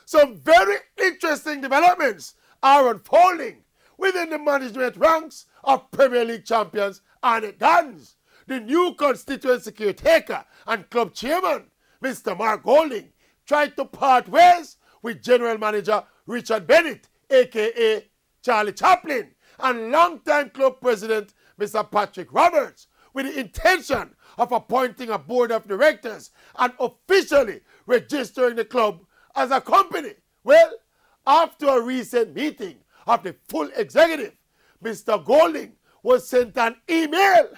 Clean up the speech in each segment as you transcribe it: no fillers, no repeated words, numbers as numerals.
Some very interesting developments are unfolding within the management ranks of Premier League champions Arnett Gardens. The new constituency caretaker and club chairman, Mr. Mark Golding, tried to part ways with General Manager Richard Bennett, a.k.a. Charlie Chaplin, and longtime club president, Mr. Patrick Roberts, with the intention of appointing a board of directors and officially registering the club as a company. Well, after a recent meeting of the full executive, Mr. Golding was sent an email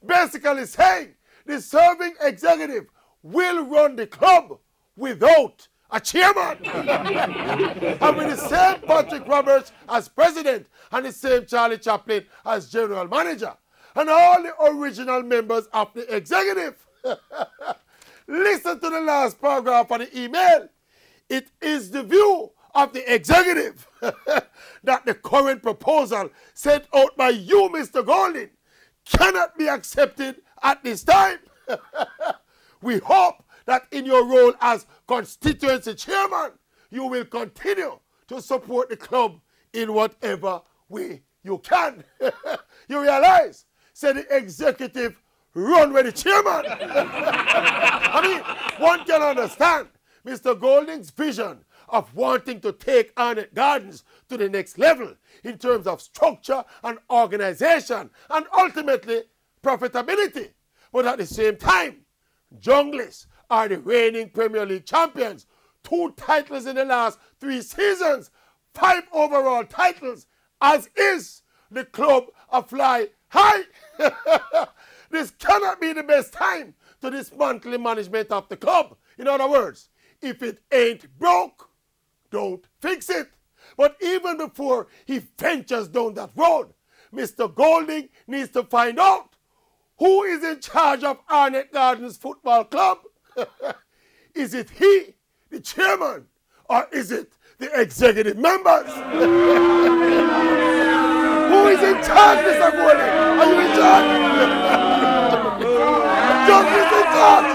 basically saying the serving executive will run the club without a chairman. And with the same Patrick Roberts as president and the same Charlie Chaplin as general manager. And all the original members of the executive. Listen to the last paragraph of the email. It is the view of the executive that the current proposal set out by you, Mr. Golding, cannot be accepted at this time. We hope that in your role as constituency chairman, you will continue to support the club in whatever way you can. You realize, said the executive run with the chairman. I mean, one can understand Mr. Golding's vision of wanting to take Arnett Gardens to the next level in terms of structure and organization and ultimately profitability. But at the same time, Junglers are the reigning Premier League champions, 2 titles in the last 3 seasons, 5 overall titles, as is the club a fly high. This cannot be the best time to dismantle the management of the club. In other words, if it ain't broke, don't fix it. But even before he ventures down that road, Mr. Golding needs to find out who is in charge of Arnett Gardens Football Club. Is it he, the chairman, or is it the executive members? Who is in charge, Mr. Golding? Are you in charge? Just is in charge.